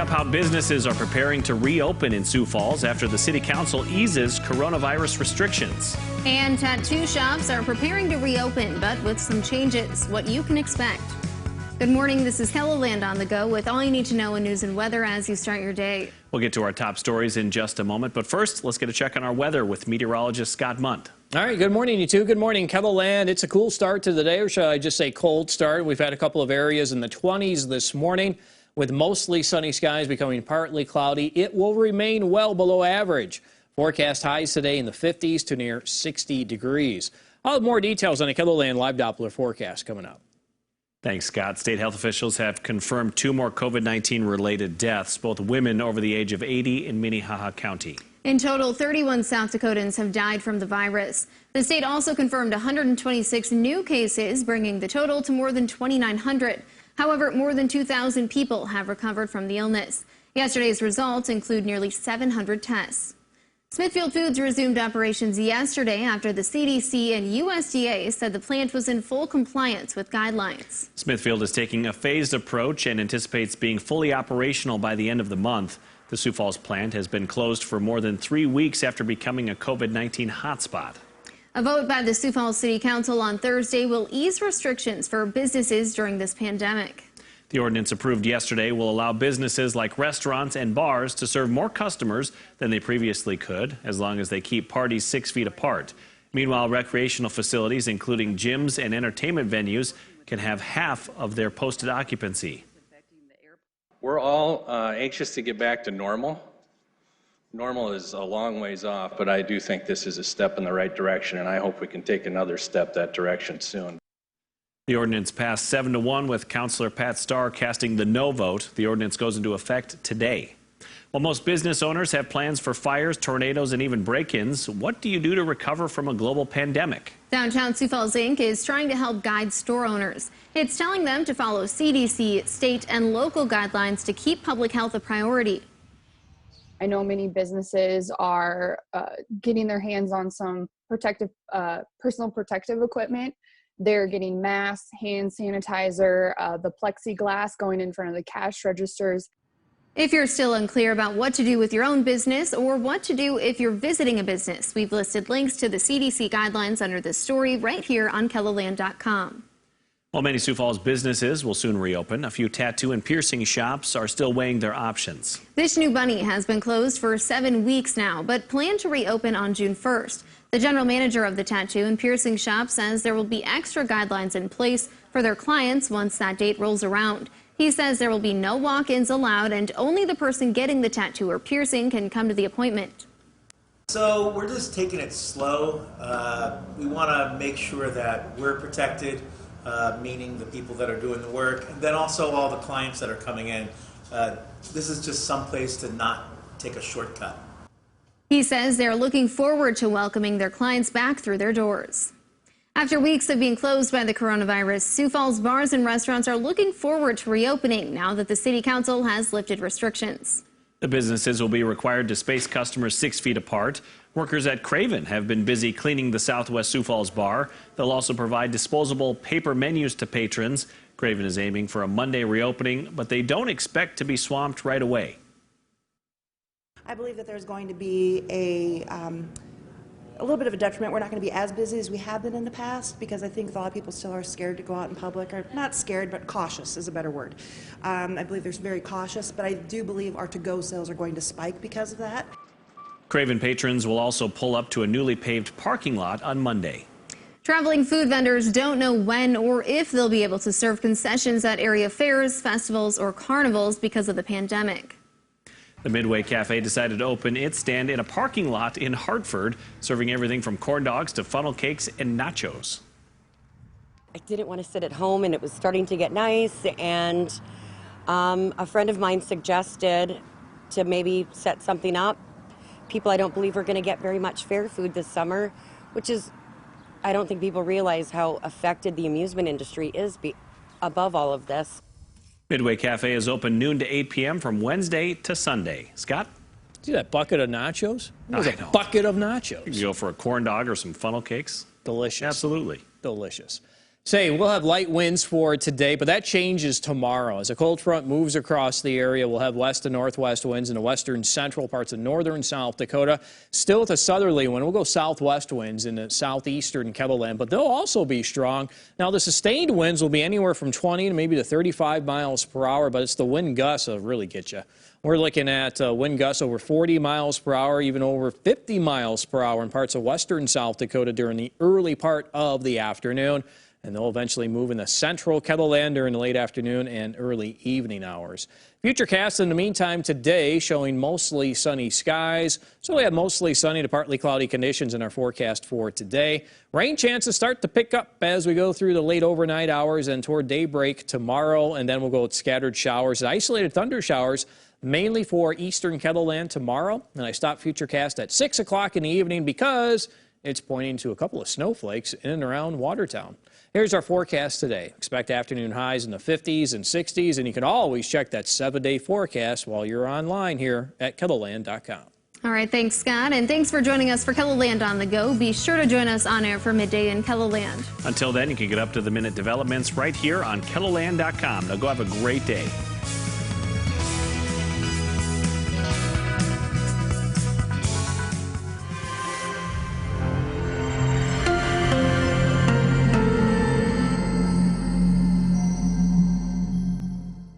up how businesses are preparing to reopen in Sioux Falls after the city council eases coronavirus restrictions. And tattoo shops are preparing to reopen, but with some changes. What you can expect. Good morning. This is KOTG on the go with all you need to know in news and weather as you start your day. We'll get to our top stories in just a moment, but first, let's get a check on our weather with meteorologist Scott Munt. All right, good morning, you two. Good morning, KOTG. It's a cool start to the day, or should I just say cold start? We've had a couple of areas in the 20s this morning with mostly sunny skies becoming partly cloudy. It will remain well below average. Forecast highs today in the 50s to near 60 degrees. I'll have more details on a KOTG live Doppler forecast coming up. Thanks, Scott. State health officials have confirmed 2 more COVID-19 related deaths, both women over the age of 80 in Minnehaha County. In total, 31 South Dakotans have died from the virus. The state also confirmed 126 new cases, bringing the total to more than 2,900. However, more than 2,000 people have recovered from the illness. Yesterday's results include nearly 700 tests. Smithfield Foods resumed operations yesterday after the CDC and USDA said the plant was in full compliance with guidelines. Smithfield is taking a phased approach and anticipates being fully operational by the end of the month. The Sioux Falls plant has been closed for more than 3 weeks after becoming a COVID-19 hotspot. A vote by the Sioux Falls City Council on Thursday will ease restrictions for businesses during this pandemic. The ordinance approved yesterday will allow businesses like restaurants and bars to serve more customers than they previously could, as long as they keep parties 6 feet apart. Meanwhile, recreational facilities, including gyms and entertainment venues, can have half of their posted occupancy. We're all anxious to get back to normal. Normal is a long ways off, but I do think this is a step in the right direction, and I hope we can take another step that direction soon. The ordinance passed 7-1 with Councilor Pat Starr casting the no vote. The ordinance goes into effect today. While most business owners have plans for fires, tornadoes, and even break-ins, what do you do to recover from a global pandemic? Downtown Sioux Falls Inc. is trying to help guide store owners. It's telling them to follow CDC, state, and local guidelines to keep public health a priority. I know many businesses are getting their hands on some personal protective equipment. They're getting masks, hand sanitizer, the plexiglass going in front of the cash registers. If you're still unclear about what to do with your own business or what to do if you're visiting a business, we've listed links to the CDC guidelines under this story right here on KOTG.com. While many Sioux Falls businesses will soon reopen, a few tattoo and piercing shops are still weighing their options. This New Bunny has been closed for 7 weeks now, but planned to reopen on June 1st. The general manager of the tattoo and piercing shop says there will be extra guidelines in place for their clients once that date rolls around. He says there will be no walk-ins allowed and only the person getting the tattoo or piercing can come to the appointment. So we're just taking it slow. We want to make sure that we're protected, meaning the people that are doing the work, and then also all the clients that are coming in. This is just some place to not take a shortcut. He says they're looking forward to welcoming their clients back through their doors. After weeks of being closed by the coronavirus, Sioux Falls bars and restaurants are looking forward to reopening now that the City Council has lifted restrictions. The businesses will be required to space customers 6 feet apart. Workers at Craven have been busy cleaning the Southwest Sioux Falls bar. They'll also provide disposable paper menus to patrons. Craven is aiming for a Monday reopening, but they don't expect to be swamped right away. I believe that there's going to be a little bit of a detriment. We're not going to be as busy as we have been in the past because I think a lot of people still are scared to go out in public, or not scared, but cautious is a better word. I believe they're very cautious, but I do believe our to-go sales are going to spike because of that. Craven patrons will also pull up to a newly paved parking lot on Monday. Traveling food vendors don't know when or if they'll be able to serve concessions at area fairs, festivals, or carnivals because of the pandemic. The Midway Cafe decided to open its stand in a parking lot in Hartford, serving everything from corn dogs to funnel cakes and nachos. I didn't want to sit at home, and it was starting to get nice, and a friend of mine suggested to maybe set something up. People I don't believe are going to get very much fair food this summer, which is, I don't think people realize how affected the amusement industry is above all of this. Midway Cafe is open noon to 8 p.m. from Wednesday to Sunday. Scott? See that bucket of nachos? It was I a know. bucket of nachos. You go for a corn dog or some funnel cakes? Delicious. Absolutely. Delicious. Say, we'll have light winds for today, but that changes tomorrow. As a cold front moves across the area, we'll have west to northwest winds in the western central parts of northern South Dakota. Still with a southerly wind, we'll go southwest winds in the southeastern Kettleland, but they'll also be strong. Now, the sustained winds will be anywhere from 20 to maybe to 35 miles per hour, but it's the wind gusts that really get you. We're looking at wind gusts over 40 miles per hour, even over 50 miles per hour in parts of western South Dakota during the early part of the afternoon. And they'll eventually move in the central Kettleland during the late afternoon and early evening hours. Futurecast in the meantime today showing mostly sunny skies. So we have mostly sunny to partly cloudy conditions in our forecast for today. Rain chances start to pick up as we go through the late overnight hours and toward daybreak tomorrow. And then we'll go with scattered showers and isolated thunder showers, mainly for eastern Kettleland tomorrow. And I stop Futurecast at 6 o'clock in the evening because it's pointing to a couple of snowflakes in and around Watertown. Here's our forecast today. Expect afternoon highs in the 50s and 60s, and you can always check that 7-day forecast while you're online here at KETTLELAND.com. All right, thanks, Scott, and thanks for joining us for KETTLELAND on the Go. Be sure to join us on air for midday in KETTLELAND. Until then, you can get up to the minute developments right here on KETTLELAND.com. Now go have a great day.